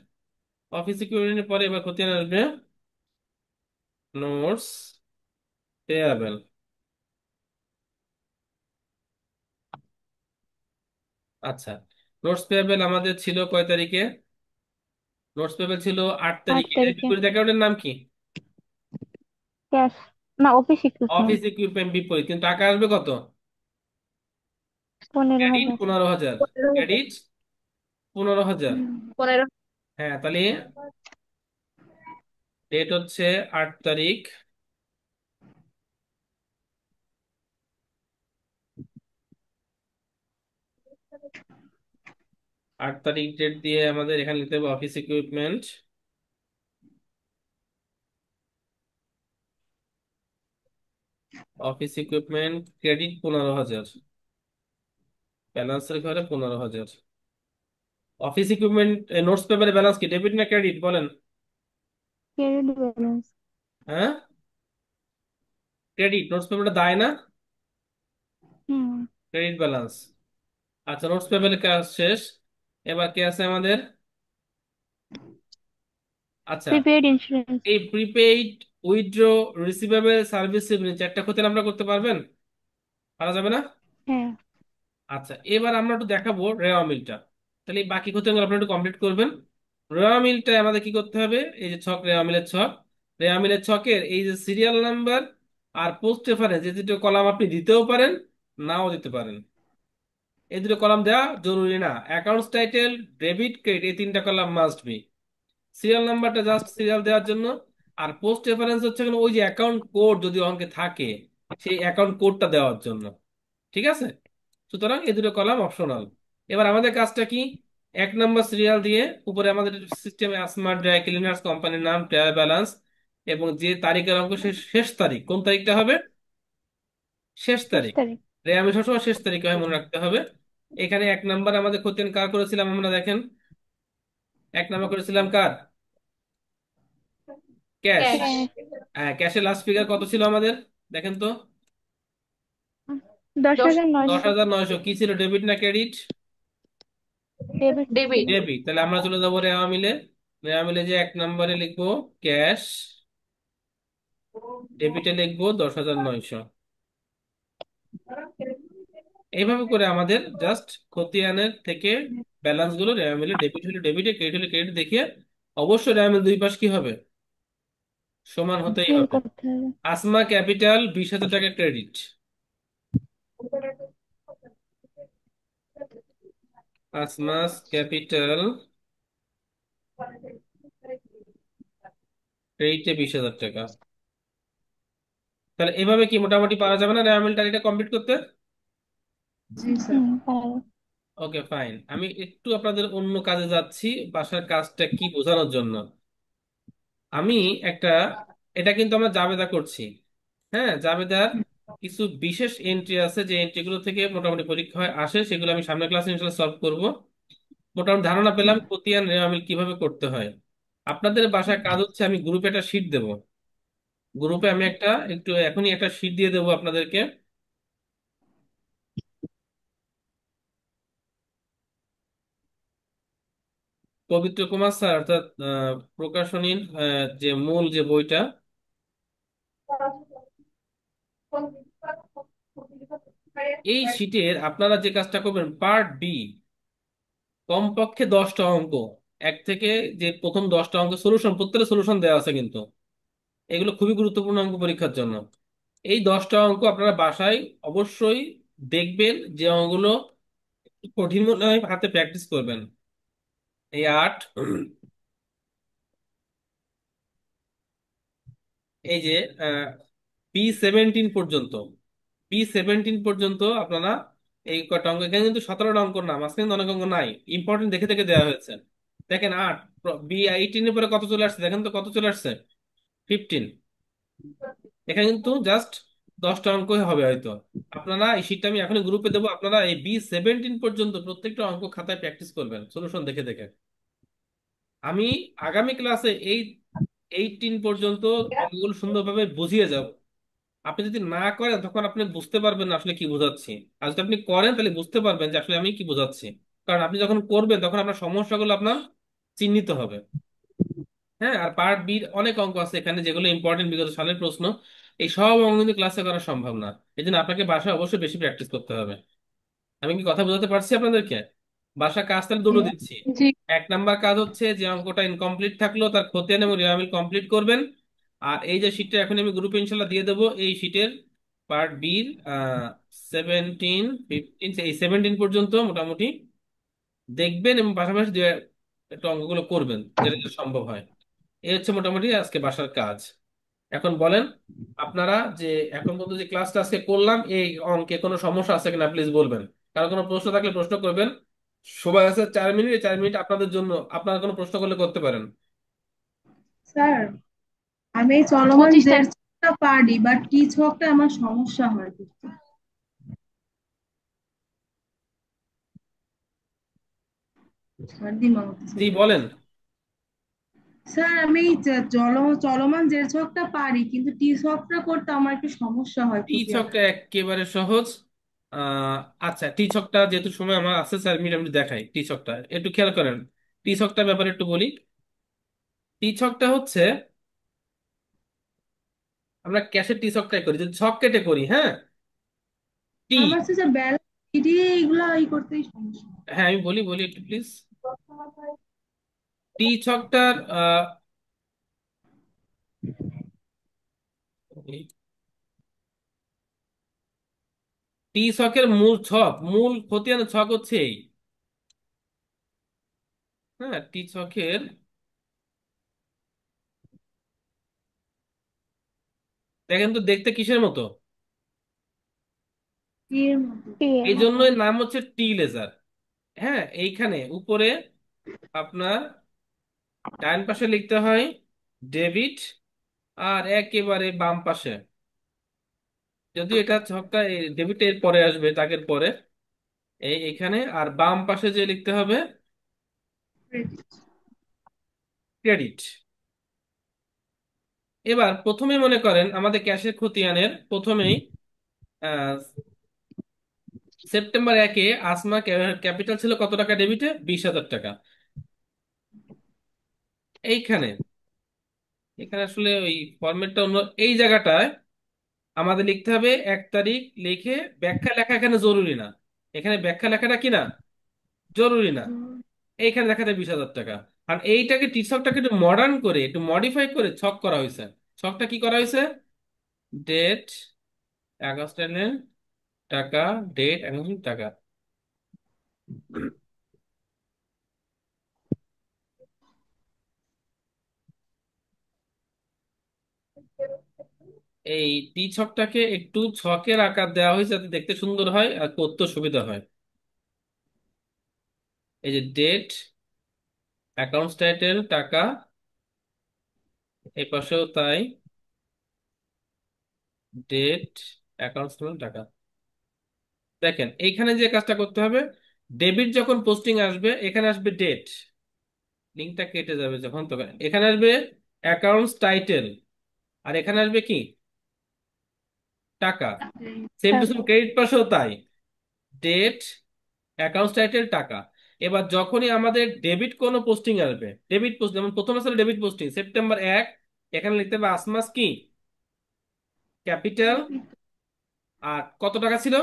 অফিস সিকিউরিটির পরে এবার খতিয়ান আসবে নোটস পেয়েবল। আচ্ছা, নোটস পেয়েবল আমাদের ছিল কয় তারিখে? নোটস পেয়েবল ছিল 8 তারিখে। এর 8 তারিখে। বিপরীত অ্যাকাউন্টের নাম কি? ক্যাশ। না, অফিস ইকুইপমেন্ট। অফিস ইকুইপমেন্ট বিপরীত, কিন্তু টাকা আসবে কত? পনেরো ক্রেডিট হাজার 15,000। 15,000। ক্রেডিট 15,000। 15। হ্যাঁ, তাহলে ডেট হচ্ছে 8 তারিখ। 8 তারিখ ডেট দিয়ে আমাদের এখানে লিখতে হবে office equipment. Office equipment credit 15,000, ব্যালেন্সের ঘরে 15,000। অফিস ইকুইপমেন্ট নোটস পেপারে ব্যালেন্স কি, ডেবিট না ক্রেডিট বলেন? Credit balance. হ্যাঁ, ক্রেডিট। নোটস পেপারটা দায় না, হুম। Credit balance. আচ্ছা, নোটস পেপারের কাজ শেষ। এবার কে আছে আমাদের? আচ্ছা, প্রিপেইড ইন্স্যুরেন্স। এই prepaid, withdraw, receivable, service revenue, চারটা ক্ষতি আমরা করতে পারবেন? পারা যাবে না? হ্যাঁ। আচ্ছা, এবার আমরা একটু দেখাবো রেওয়া মিলটা। তাহলে এই বাকি ক্ষতিগুলো আপনারা একটু কমপ্লিট করবেন। রেওয়া মিলটা আমাদের কি করতে হবে? এই যে ছক, রেওয়া মিলের ছক। রেওয়া মিলের ছকের এই যে সিরিয়াল নাম্বার আর পোস্ট রেফারেন্স, এই দুটো কলাম আপনি দিতেও পারেন, নাও দিতে পারেন। এই দুটো কলাম দেওয়া জরুরি না। অ্যাকাউন্টস টাইটেল, ডেবিট, ক্রেডিট, এই তিনটা কলাম মাস্ট বি। সিরিয়াল নাম্বারটা জাস্ট সিরিয়াল দেওয়ার জন্য। আর পোস্ট রেফারেন্স হচ্ছে এখানে ওই যে অ্যাকাউন্ট কোড যদি অঙ্কে থাকে, সেই অ্যাকাউন্ট কোডটা দেওয়ার জন্য। ঠিক আছে, সুতরাং এই দুটো কলাম অপশনাল। এবার আমাদের কাজটা কি? 1 নম্বর সিরিয়াল দিয়ে উপরে আমাদের সিস্টেমে স্মার্ট ড্রাই ক্লিনার্স কোম্পানির নাম, ট্রায়াল ব্যালেন্স, এবং যে তারিখের অঙ্ক শেষ, শেষ তারিখ কোন তারিখটা হবে? শেষ শেষ তারিখ। তারিখ। আমি সবসময় শেষ তারিখ হয় মনে রাখতে হবে। এখানে 1 নম্বর আমাদের খতিয়ান কার করেছিলাম আমরা দেখেন। 1 নম্বর করেছিলাম কার? ক্যাশ। ক্যাশ। ক্যাশ। হ্যাঁ, ক্যাশের লাস্ট ফিগার কত ছিল আমাদের দেখেন তো? দশ 10। হাজার দশ নয়শো হাজার নয়শো কি ছিল, ডেবিট না ক্রেডিট? ডেবিট। ডেবিট। ডেবিট। তাহলে আমরা চলে যাবো রেওয়া মিলে। রেওয়া মিলে যে 1 নম্বরে লিখবো ক্যাশ, ডেবিটে লিখবো 10,900। এইভাবে করে আমাদের জাস্ট খতিয়ানের থেকে ব্যালেন্স গুলো রেওয়া মিলে, ডেবিট হলে ডেবিটে, ক্রেডিট হলে ক্রেডিট দেখিয়ে, অবশ্যই রেওয়া মিল দুই পাশ কি হবে, সমান হতেই মিল হবে। করতে হবে। আসমা ক্যাপিটাল 20,000 টাকা ক্রেডিট। আসমাস ক্যাপিটাল ক্রেডিটে 20,000 টাকা। তাহলে এভাবে কি মোটামুটি পারা যাবে না রেওয়া মিলটা এটা কমপ্লিট করতে? জি স্যার। হুম, পারবো। ওকে ফাইন, আমি একটু আপনাদের অন্য কাজে যাচ্ছি, বাসার কাজটা কি বোঝানোর জন্য। আমি একটা, এটা কিন্তু আমরা জাবেদা করছি। হ্যাঁ, জাবেদার কিছু বিশেষ এন্ট্রি আছে, যে এন্ট্রিগুলো থেকে মোটামুটি পরীক্ষায় আসে, সেগুলো আমি সামনের ক্লাসে ইনশাল্লাহ সলভ করব। মোটামুটি ধারণা পেলাম খতিয়ান রেওয়ামিল কিভাবে করতে হয়। আপনাদের বাসায় কাজ হচ্ছে আমি গ্রুপে একটা শিট দেব। গ্রুপে আমি একটু এখনই একটা শিট দিয়ে দেবো আপনাদেরকে। পবিত্র কুমার স্যার অর্থাৎ প্রকাশনীর যে মূল যে বইটা, এই শিটের আপনারা যে কাজটা করবেন, পার্ট বি, কমপক্ষে 10টা অঙ্ক, এক থেকে যে প্রথম 10টা অঙ্ক সলিউশন, প্রত্যেকটা সলিউশন দেওয়া আছে কিন্তু, এগুলো খুবই গুরুত্বপূর্ণ অঙ্ক পরীক্ষার জন্য। এই 10টা অঙ্ক আপনারা বাসায় অবশ্যই দেখবেন, যে অঙ্কগুলো কঠিন মনে হয় হাতে প্র্যাকটিস করবেন। এই 8, এই যে P17 পর্যন্ত, P17 পর্যন্ত আপনারা এই কটা অঙ্ক, এখানে কিন্তু 17টা অঙ্ক না, মাঝখানে কিন্তু অনেক অঙ্ক নাই, ইম্পর্টেন্ট দেখে দেখে দেওয়া হয়েছে। দেখেন 8, B18 এর পরে কত চলে আসছে, দেখেন তো কত চলে আসছে, 15। এখানে কিন্তু জাস্ট 10টা অঙ্কই হবে হয়তো। আপনারা এই শীটটা আমি এখনই গ্রুপে দেবো, আপনারা এই B17 পর্যন্ত প্রত্যেকটা অঙ্ক খাতায় প্র্যাকটিস করবেন সলিউশন দেখে দেখে। আমি আগামী ক্লাসে এই 18 পর্যন্ত অঙ্কগুলো সুন্দরভাবে বুঝিয়ে যাব। আপনি যদি না করেন তখন আপনি বুঝতে পারবেন না আসলে কি বোঝাচ্ছি, আর যদি আপনি করেন তাহলে বুঝতে পারবেন যে আসলে আমি কি বোঝাচ্ছি। কারণ আপনি যখন করবেন তখন আপনার সমস্যাগুলো আপনার চিহ্নিত হবে। হ্যাঁ, আর পার্ট বির অনেক অঙ্ক আছে এখানে যেগুলো ইম্পর্টেন্ট বিগত সালের প্রশ্ন, এই সব অঙ্ক কিন্তু ক্লাসে করা সম্ভব না। এই জন্য আপনাকে বাসায় অবশ্যই বেশি প্র্যাকটিস করতে হবে। আমি কি কথা বোঝাতে পারছি আপনাদেরকে? বাসা কাজ তাহলে দুটো দিচ্ছি। জি। 1 নাম্বার কাজ হচ্ছে যে অঙ্কটা ইনকমপ্লিট থাকলো তার খতিয়ান এবং রেওয়ামিল কমপ্লিট করবেন। আর এই যে শীটটা এখন আমি গ্রুপে ইনশাল্লাহ দিয়ে দেবো, এই শীটের পার্ট বির 17, 15, এই 17 পর্যন্ত মোটামুটি দেখবেন, এবং পাশাপাশি একটু অঙ্কগুলো করবেন যেটা যেটা সম্ভব হয়। এই হচ্ছে মোটামুটি আজকে বাসার কাজ। এখন বলেন আপনারা, যে এখন পর্যন্ত যে ক্লাসটা আজকে করলাম, এই অঙ্কে কোনো সমস্যা আছে কিনা প্লিজ বলবেন। কারো কোনো প্রশ্ন থাকলে প্রশ্ন করবেন। সময় আছে 4 মিনিট, এই 4 মিনিট আপনাদের জন্য, আপনারা কোনো প্রশ্ন করলে করতে পারেন। স্যার, আমি এই চলমান 25টা। জের ছকটা পারি, বাট টি ছকটা আমার সমস্যা হয় করতে। সর্দি মামা। জি বলেন। স্যার, আমি এই চলমান জের ছকটা পারি, কিন্তু টি ছকটা করতে আমার একটু সমস্যা হয় টি খুবই ছকটা আঁকতে। একেবারে সহজ। আহ আচ্ছা, টি ছকটা যেহেতু সময় আমার আছে, স্যার মিনিট আমি দেখাই টি ছকটা, একটু খেয়াল করেন। টি ছকটার ব্যাপারে একটু বলি। টি ছকটা হচ্ছে, আমরা ক্যাশের টি ছকটাই করি, যদি ছক কেটে করি, হ্যাঁ। টি, আমার হচ্ছে যে ব্যালেন্স দিয়ে এইগুলা করতেই সমস্যা হয়। হ্যাঁ আমি বলি বলি একটু প্লিজ। টি ছকটার টি ছকের মূল ছক, মূল খতিয়ান ছক হচ্ছে এই। হ্যাঁ, টি ছকের, দেখেন তো দেখতে কিসের মতো, এর মতো। টি এর এই মতো। জন্যই নাম হচ্ছে টি লেজার। হ্যাঁ, এইখানে উপরে আপনার ডান পাশে লিখতে হয় ডেবিট, আর একেবারে বাম পাশে, যদিও এটা ছকটা ডেবিট এর পরে আসবে, দাগের পরে, এখানে, আর বাম পাশে যে লিখতে হবে ক্রেডিট। এবার প্রথমে মনে করেন আমাদের ক্যাশের খতিয়ানের প্রথমেই আহ, সেপ্টেম্বর 1-এ আসমা ক্যাপিটাল ছিল কত টাকা ডেবিটে, 20,000 টাকা। এইখানে, এখানে আসলে ওই ফরম্যাটটা অন্য, এই জায়গাটায় আমাদের লিখতে হবে 1 তারিখ লিখে, ব্যাখ্যা লেখা এখানে জরুরি না, এখানে ব্যাখ্যা লেখাটা কি না, জরুরি না। এইখানে দেখা যায় 20,000 টাকা। আর এইটাকে টিকটকটাকে একটু মডার্ন করে, একটু মডিফাই করে ছক করা হয়েছে। ছকটা কি করা হয়েছে, ডেট অ্যাকাউন্ট, টাকা, ডেট অ্যাকাউন্ট, টাকা। এই টি ছকটাকে একটু ছকের আকার দেওয়া হয়েছে যাতে দেখতে সুন্দর হয় আর করতে সুবিধা হয়। এই যে ডেট, অ্যাকাউন্ট টাইটেল, টাকা, এই পাশেও তাই, ডেট, অ্যাকাউন্ট, টাকা। দেখেন এইখানে যে কাজটা করতে হবে, ডেবিট যখন পোস্টিং আসবে এখানে আসবে ডেট, লিঙ্কটা কেটে যাবে যখন, তখন এখানে আসবে অ্যাকাউন্টস টাইটেল, আর এখানে আসবে কি, টাকা। সেম টু সেম টাকা। ক্রেডিট পাশেও তাই, ডেট, অ্যাকাউন্টস টাইটেল, টাকা। এবার যখনই আমাদের ডেবিট কোনো পোস্টিং আসবে, ডেবিট পোস্ট, যেমন প্রথম আসলে ডেবিট পোস্টিং সেপ্টেম্বর 1, এখানে লিখতে হবে আসমাস কি, ক্যাপিটাল, আর কত টাকা ছিল,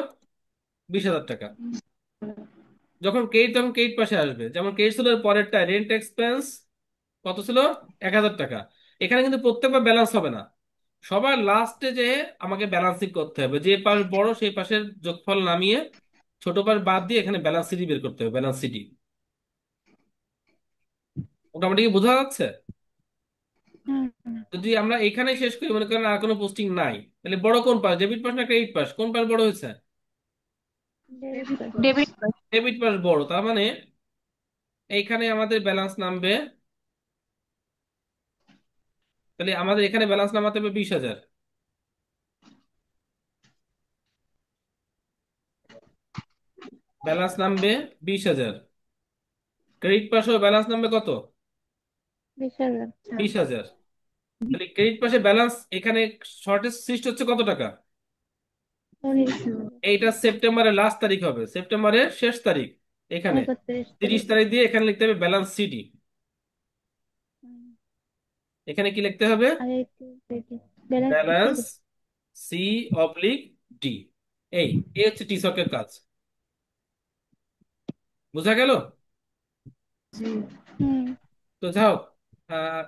20,000 টাকা। যখন ক্রেডিট, তখন ক্রেডিট পাশে আসবে, যেমন ক্রেডিট ছিল এর পরেরটা রেন্ট এক্সপেন্স, কত ছিল, 1,000 টাকা। এখানে কিন্তু প্রত্যেকবার ব্যালেন্স হবে না, সবার লাস্টে যে আমাকে ব্যালেন্সিং করতে হবে, যে পাশ বড় সেই পাশের যোগফল নামিয়ে ছোট পাশ বাদ দিয়ে এখানে ব্যালেন্স সিটি বের করতে হবে, ব্যালেন্স সিটি। মোটামুটি কি বোঝা যাচ্ছে? হুম। যদি আমরা এখানে শেষ করি, মনে করেন আর কোনো পোস্টিং নাই, তাহলে বড় কোন পাশ, ডেবিট পাশ না ক্রেডিট পাশ, কোন পাশ বড় হয়েছে? Debit card. Debit card. Debit পাশ বড়, তার মানে এইখানে আমাদের ব্যালেন্স নামবে, তাহলে আমাদের এখানে ব্যালেন্স নামাতে হবে 20,000, ব্যালেন্স নামবে 20,000। ক্রেডিট পাশেও ব্যালেন্স নামবে কত, 20,000। 20,000। তাহলে ক্রেডিট পাশে ব্যালেন্স এখানে শর্টেজ সৃষ্টি হচ্ছে কত টাকা, 19,000। এইটা সেপ্টেম্বরের লাস্ট তারিখ হবে, সেপ্টেম্বরের শেষ তারিখ, এখানে 30 31 তারিখ। তারিখ দিয়ে এখানে লিখতে হবে ব্যালেন্স সিডি। হুম। এখানে কি লিখতে হবে, আর একটু দেখি, balance balance sheet. C oblique D. এই এই হচ্ছে টিসকের কাজ, বোঝা গেল? জি। হুম। তো যাও, আহ,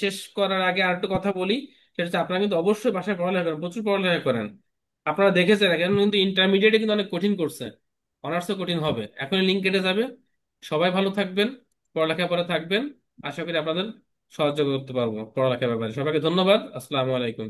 শেষ করার আগে আর একটু কথা বলি, সেটা হচ্ছে আপনারা কিন্তু অবশ্যই বাসায় পড়ালেখা করেন, প্রচুর পড়ালেখা করেন। আপনারা দেখেছেন এখন কিন্তু ইন্টারমিডিয়েটে কিন্তু অনেক কঠিন করছে, অনার্সও কঠিন হবে, এখন লিঙ্ক কেটে যাবে। সবাই ভালো থাকবেন, পড়ালেখা করে থাকবেন, আশা করি আপনাদের সাহায্য করতে পারবো পড়ালেখার ব্যাপারে। সবাইকে ধন্যবাদ, আসসালামু আলাইকুম।